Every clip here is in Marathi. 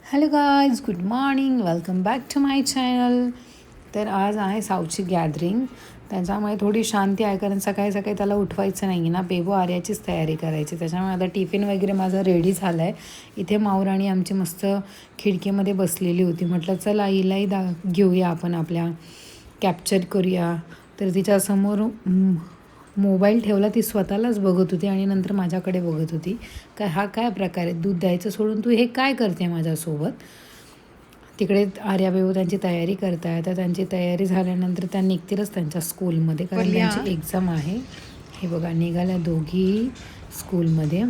Hello guys, good morning, welcome back to my channel. तर आज आहे साऊची गॅदरिंग, त्याच्यामुळे थोडी शांती आहे कारण सकाळी सकाळी त्याला उठवायचं नाही ना, बेबो आर्याचीच तयारी करायची. त्याच्यामुळे आता टिफिन वगैरे माझा रेडी झाला आहे. इथे माऊराणी आमची मस्त खिडकीमध्ये बसलेली होती. म्हटलं चला हिलाही घेऊया आपण, आपल्या कॅप्चर करूया. तर तिच्यासमोर मोबाईल ठेवला, ती स्वतःलाच बघत होती आणि नंतर माझ्याकडे बघत होती. काय हा काय प्रकार आहे, दूध द्यायचं सोडून तू हे काय करते माझ्यासोबत. तिकडे आर्याबेऊ त्यांची तयारी करताय. तर त्यांची तयारी झाल्यानंतर त्या निघतीलच त्यांच्या स्कूलमध्ये, कारण त्यांची एक्झाम आहे. हे बघा, निघाल्या दोघी स्कूलमध्ये.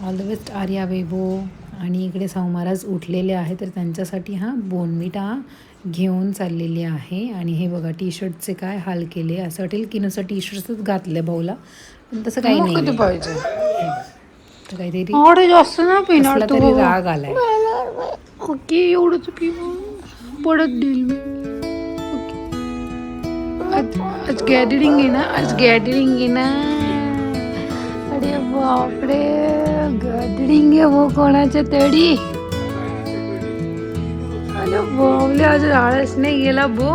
ऑल द बेस्ट आर्या बेबो. आणि इकडे महाराज उठलेले आहे, तर त्यांच्यासाठी बोनविटा घेऊन चाललेली आहे. आणि हे बघा, टी शर्टचे काय हाल केले. असं वाटेल की नुसतं टी शर्टच घातले भाऊला, पण तसं काही नाही पाहिजे. तर काहीतरी जास्त ना पिणार तरी राग आलाय. ओके, एवढंच पी पडत देईल. आज गॅदरिंग आहे ना, अरे बापरे, गॅदरिंग आहे वो कोणाच्या तरी. अरे बापले, आज आळस नाही गेला बो.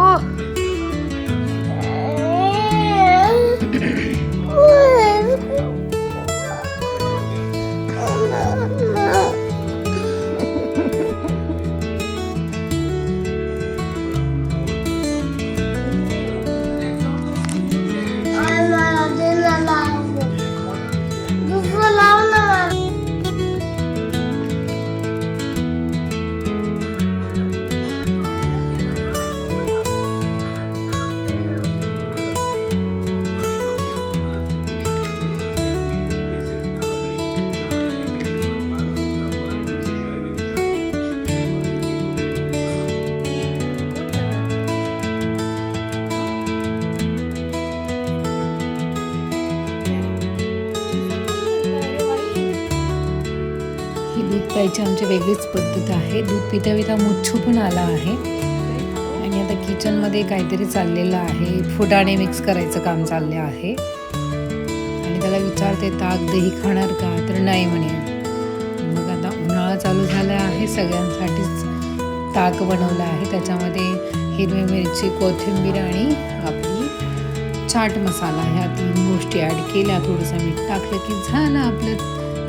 दूध प्यायची आमची वेगळीच पद्धत आहे. दूध पिता पिता मुच्छू पण आला आहे. आणि आता किचनमध्ये काहीतरी चाललेलं आहे. फुटाणे मिक्स करायचं काम चाललं आहे. आणि त्याला विचारते, ताक दही खाणार का, तर नाही म्हणे. मग आता उन्हाळा चालू झाला आहे, सगळ्यांसाठीच ताक बनवलं आहे. त्याच्यामध्ये हिरवी मिरची, कोथिंबीर आणि आपली चाट मसाला, ह्या 3 गोष्टी ॲड केल्या. थोडंसं मीठ टाकलं की झालं आपलं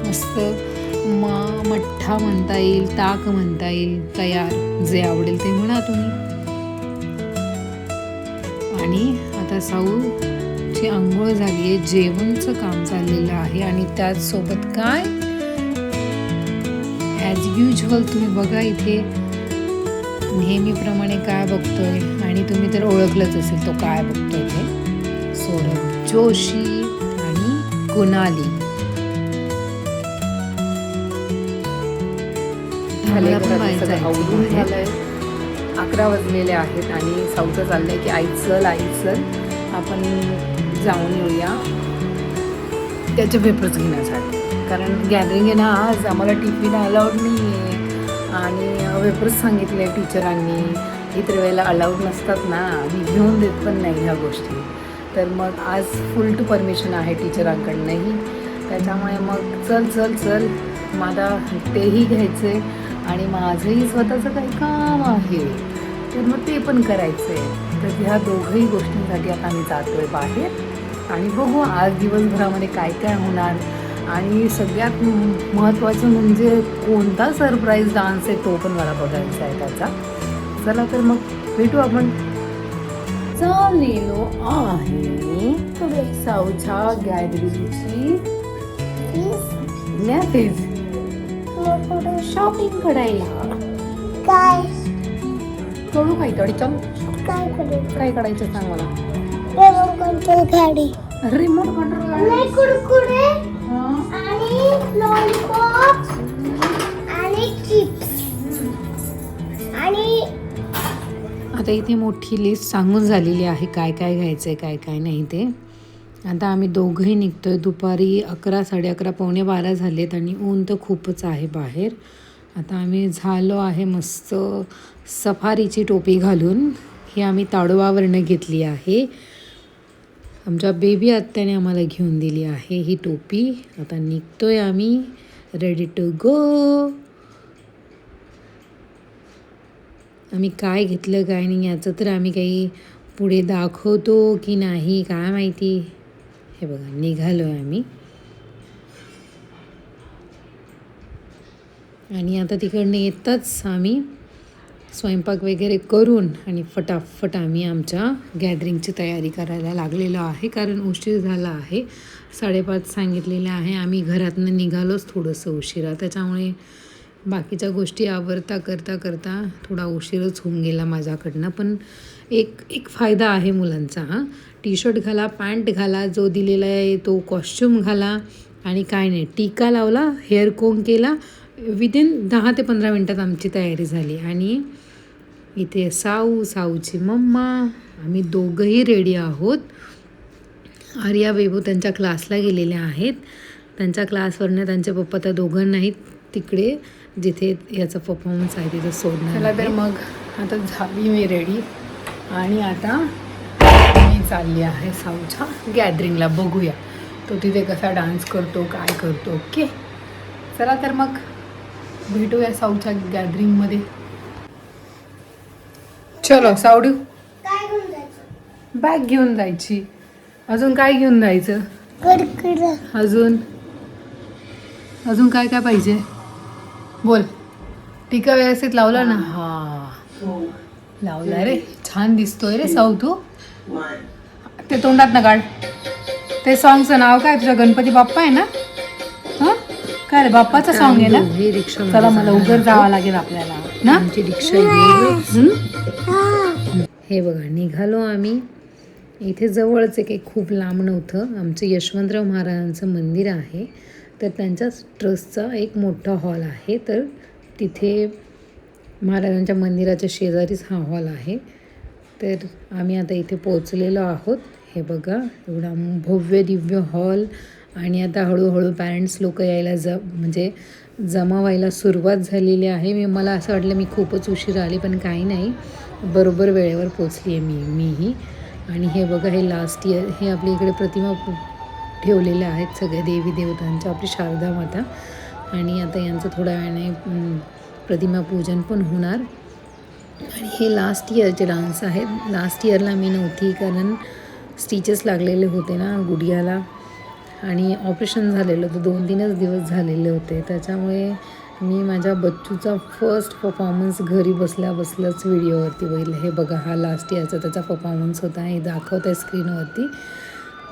मस्त मठ्ठा म्हणता येईल, ताक म्हणता येईल तयार. जे आवडेल ते म्हणा तुम्ही. आणि आता साऊची आंघोळ झाली आहे, जेवणचं काम चाललेलं आहे. आणि त्याचसोबत काय, ॲज युज्युअल तुम्ही बघा इथे नेहमीप्रमाणे काय बघतोय. आणि तुम्ही तर ओळखलंच असेल तो काय बघतोय ते, सौरभ जोशी आणि कुणाली. 11 वाजलेले आहेत आणि साऊचं चाललंय की आई चल आपण जाऊन येऊया त्याचे पेपर्स घेण्यासाठी. कारण गॅदरिंग आहे ना आज, आम्हाला टिफिन अलाउड नाही आहे. आणि पेपर्स सांगितले टीचरांनी, इतर वेळेला अलाउड नसतात ना, मी घेऊन देत पण नाही ह्या गोष्टी. तर मग आज फुल टू परमिशन आहे टीचरांकडनंही. त्याच्यामुळे मग चल मला तेही घ्यायचं आहे आणि माझंही स्वतःचं काही काम आहे, तर मग ते पण करायचं आहे. तर ह्या दोघंही गोष्टींसाठी आता आम्ही जातो आहे बाहेर. आणि बघू आज दिवसभरामध्ये काय काय होणार. आणि सगळ्यात महत्त्वाचं म्हणजे कोणता सरप्राईज डान्स आहे तो पण मला बघायचा आहे त्याचा. चला तर मग भेटू आपण. चाललेलो आहे साऊच्या गॅदरिंगची मॅथेज शॉपिंग करायला. काय करू काहीतरी, चल काय करायचं सांग मला. रिमोट कंट्रोल गाडी, रिमोट कंट्रोल कुरकुरे आणि लॉलीपॉप आणि चिप्स. आणि आता इथे मोठी लिस्ट सांगून झालेली आहे काय काय घ्यायचं आहे, काय काय नाही ते. आता आम्ही दोघंही निघतोय. दुपारी 11, 11:30, 11:45 झालेत आणि ऊन तर खूपच आहे बाहेर. आता आम्ही झालो आहे मस्त सफारीची टोपी घालून. ही आम्ही ताडोबावरनं घेतली आहे. आमच्या बेबी आत्याने आम्हाला घेऊन दिली आहे ही टोपी. आता निघतोय आम्ही, रेडी टू गो. आम्ही काय घेतलं काय नाही याचं तर आम्ही काही पुढे दाखवतो की नाही काय माहिती. हे बघा निघालो आहे आम्ही आणि आता तिकडनं येताच आम्ही स्वयंपाक वगैरे करून आणि फटाफट आम्ही आमच्या गॅदरिंगची तयारी करायला लागलेलो आहे, कारण उशीर झाला आहे. 5:30 सांगितलेलं आहे. आम्ही घरातनं निघालोच थोडंसं उशिरा, त्याच्यामुळे बाकीच्या गोष्टी आवरता करता थोडा उशीरच होऊन गेला माझ्याकडनं. पण एक फायदा आहे मुलांचा. टी शर्ट घाला, पॅन्ट घाला, जो दिलेला आहे तो कॉस्च्यूम घाला आणि काय नाही, टीका लावला, हेअर कोम केला, विदिन 10 ते 15 मिनटात आमची तयारी झाली. आणि इथे साऊची मम्मा, आम्ही दोघंही रेडी आहोत. आर्या बेबू त्यांच्या क्लासला गेलेल्या आहेत. त्यांच्या क्लासवरनं त्यांचे पप्पा त्या दोघांनाही तिकडे जिथे याचा परफॉर्मन्स आहे तिथे सोडणार. चला तर मग आता झाली मी रेडी आणि आता मी चालली आहे साऊच्या गॅदरिंगला. बघूया तो तिथे कसा डान्स करतो, काय करतो. ओके चला तर मग भेटूया साऊच्या गॅदरिंगमध्ये. चलो सावडू, काय घेऊन जायचं? बॅग घेऊन जायची. अजून काय घेऊन जायचं? अजून काय काय पाहिजे बोल. टीका व्यवस्थित लावला ना? हा लावला रे, छान दिसतोय रे साऊ तू. ते तोंडात ना काढ. ते सॉंगचं नाव काय तुझ्या? गणपती बाप्पा आहे ना? हां काय रे, बाप्पाचं सॉन्ग आहे ना? रिक्षा. चला मला उगर जावं लागेल आपल्याला ना. आमची रिक्षा. हे बघा निघालो आम्ही. इथे जवळच आहे, काही खूप लांब नव्हतं. आमचं यशवंतराव महाराजांचं मंदिर आहे, तर त्यांच्याच ट्रस्टचा एक मोठा हॉल आहे. तर तिथे महाराजांच्या मंदिराच्या शेजारीच हा हॉल आहे. तर आम्ही आता इथे पोचलेलो आहोत. हे बघा एवढा भव्य दिव्य हॉल. आणि आता हळूहळू पॅरेंट्स लोक यायला म्हणजे जमा व्हायला सुरुवात झालेली आहे. मला असं वाटलं मी खूपच उशीर आली, पण काही नाही, बरोबर वेळेवर पोचली आहे मीही. आणि हे बघा हे लास्ट इयर हे आपल्या इकडे प्रतिमा ठेवलेल्या आहेत सगळ्या देवी देवतांच्या, आपली शारदा माता. आणि आता यांचं थोड्या वेळाने प्रतिमा पूजन पण होणार. आणि हे लास्ट इयरचे डान्स आहेत. लास्ट इयरला मी नव्हती, कारण स्टिचेस लागलेले होते ना गुडघ्याला आणि ऑपरेशन झालेलं होतं. 2-3 दिवस झालेले होते, त्याच्यामुळे मी माझ्या बच्चूचा फर्स्ट परफॉर्मन्स घरी बसल्याच व्हिडिओवरती बघितलं. हे बघा हा लास्ट इयरचा त्याचा परफॉर्मन्स होता, हे दाखवत आहे स्क्रीनवरती.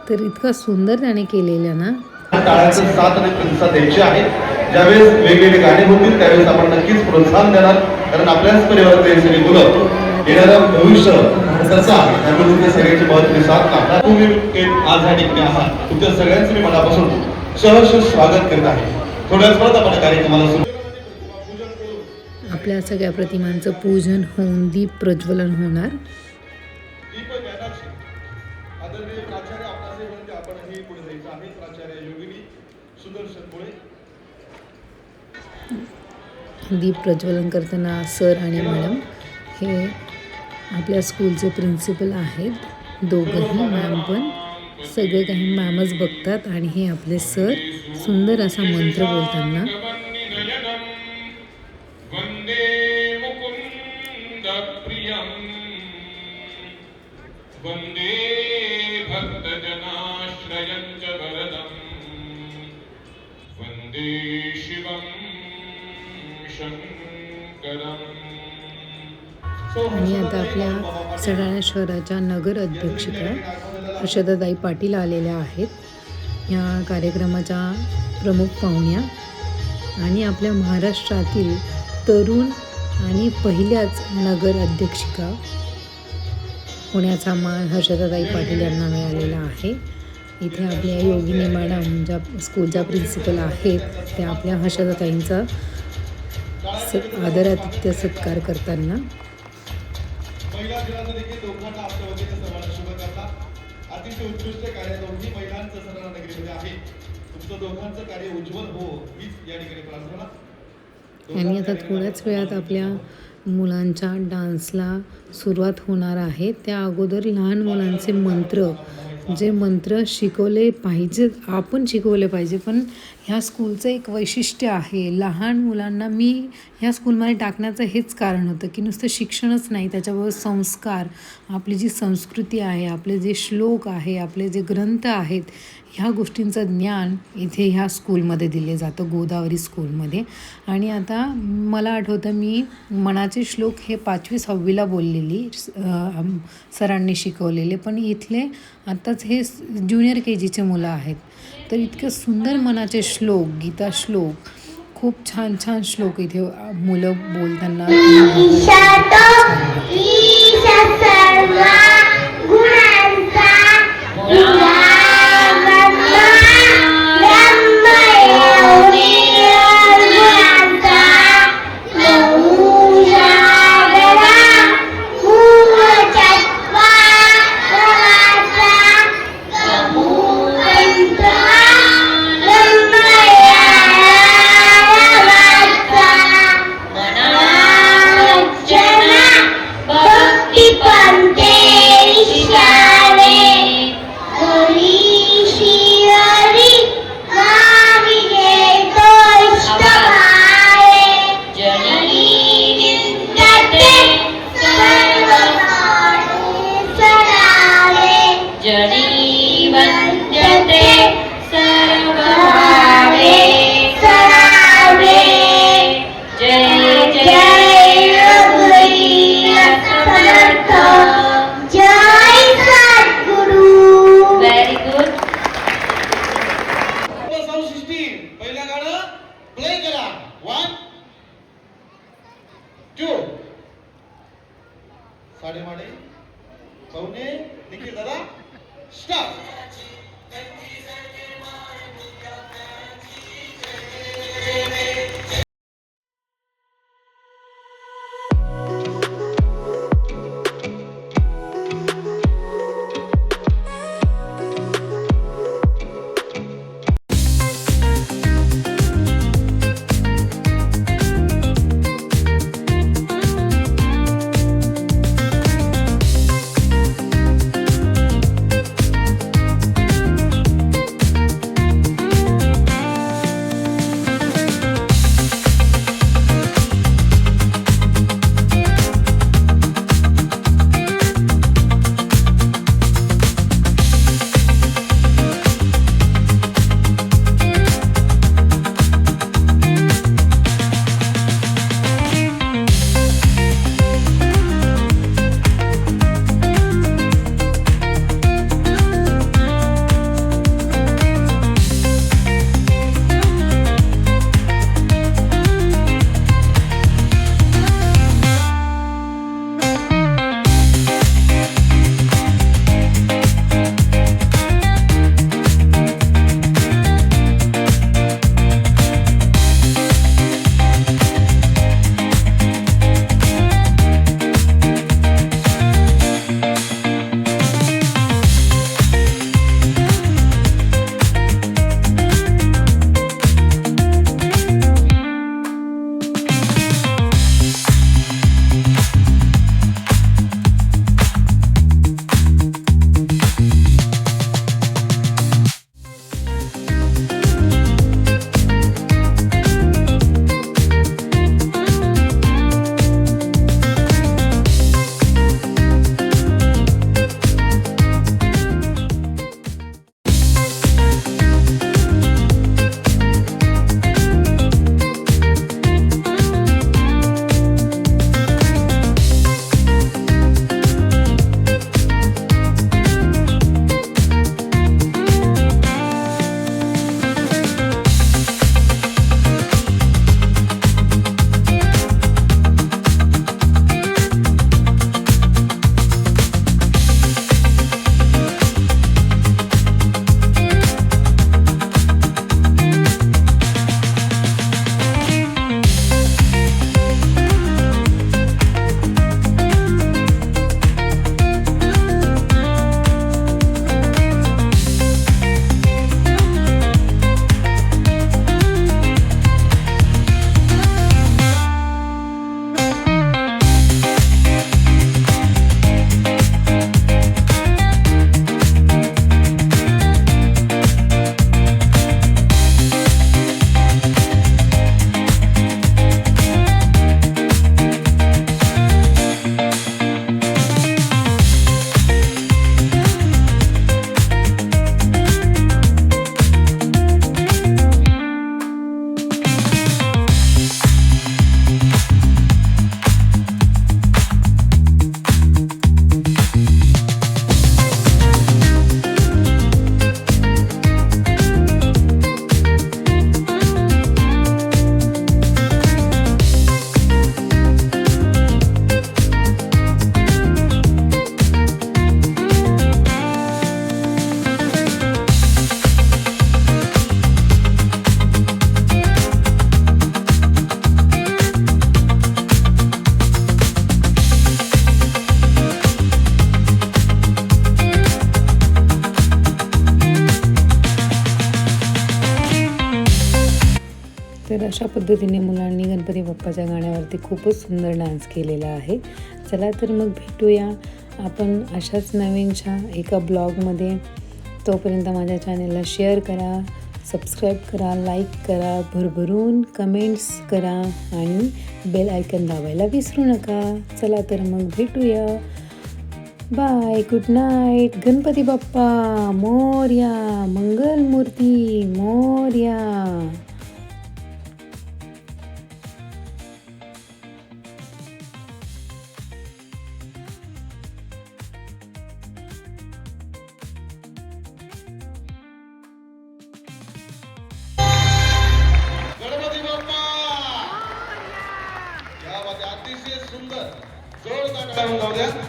तर इतका सुंदर त्याने केलेलं ना. टाळ्याचं साथ आणि प्रतिसाद द्यायचे आहे. ज्यावेळेस वेगवेगळे गाणे होतील त्यावेळेस आपण नक्कीच प्रोत्साहन देणार, कारण आपल्याच परिवारातले सगळी मुलं येणारं भविष्य कसं आहे त्यामुळे तुमच्या सगळ्यांची महत्त्वाची साथ लागणार. तुम्ही आज या ठिकाणी आहात, तुमच्या सगळ्यांचं मी मनापासून सहर्ष स्वागत करत आहे. थोड्याच वेळात आपण कार्यक्रमाला सुरू. आपल्या सगळ्या प्रतिमांचं पूजन होऊन दीप प्रज्वलन होणार. दीप प्रज्वलन करताना सर आणि मॅडम हे आपल्या स्कूलचे प्रिन्सिपल आहेत, दोघंही. मॅम पण सगळे काही मॅमच बघतात आणि हे आपले सर सुंदर असा मंत्र बोलताना. वंदे भक्तजनाश्रयं च वरदं वंदे शिवं शंकरं. आणि आता आपल्या सडाणा शहराच्या नगर अध्यक्षिका हर्षदाताई पाटील आलेल्या आहेत ह्या कार्यक्रमाच्या प्रमुख पाहुण्या. आणि आपल्या महाराष्ट्रातील तरुण आणि पहिल्याच नगर अध्यक्षिका होण्याचा मान हर्षदाताई पाटील यांना मिळालेला आहे. इथे आपल्या योगिनी मॅडम ज्या स्कूलच्या प्रिन्सिपल आहेत त्या आपल्या हर्षदाताईंचा आदरातिथ्य सत्कार करताना. महिला दिनाचं देखील दोघांना आपल्या वतीने सर्वांना शुभेच्छा. अतिशय उत्कृष्ट कार्य दोन्ही महिलांचं सराव नगरीमध्ये आहे. तुमचं दोघांचं कार्य उज्ज्वल हो हीच या ठिकाणी प्रार्थना. आणि आता थोड्याच वेळात आपल्या मुलांच्या डान्सला सुरुवात होणार आहे. त्या अगोदर लहान मुलांचे मंत्र जे मंत्र शिकवले पाहिजेत, आपण शिकवले पाहिजे. पण ह्या स्कूलचं एक वैशिष्ट्य आहे, लहान मुलांना मी ह्या स्कूलमध्ये टाकण्याचं हेच कारण होतं की नुसतं शिक्षणच नाही, त्याच्याबरोबर संस्कार, आपली जी संस्कृती आहे, आपले जे श्लोक आहे, आपले जे ग्रंथ आहेत, ह्या गोष्टींचं ज्ञान इथे ह्या स्कूलमध्ये दिले जातं, गोदावरी स्कूलमध्ये. आणि आता मला आठवतं मी मनाचे श्लोक हे 5वी-6वीला बोललेली, सरांनी शिकवलेले. पण इथले आत्ताच हे ज्युनियर KGचे मुलं आहेत, तर इतकं सुंदर मनाचे श्लोक, गीता श्लोक, खूप छान छान श्लोक इथे मुलं बोलताना. ईशा सर्व गुणांचा साडेमाडे पाहुणे निखिल दादा स्टार्ट. अशा पद्धतीने मुलांनी गणपती बाप्पाच्या गाण्यावरती खूपच सुंदर डान्स केलेला आहे. चला तर मग भेटूया आपण अशाच नवीनच्या एका ब्लॉगमध्ये. तोपर्यंत माझ्या चॅनलला शेअर करा, सबस्क्राईब करा, लाईक करा, भरभरून कमेंट्स करा आणि बेल आयकन दाबायला विसरू नका. चला तर मग भेटूया. Bye, good night. Ganpati Bappa Morya, Mangalmurti Morya. Ganpati Bappa या मध्ये अतिशय सुंदर जोरदार टाळ्या वाजवू द्या.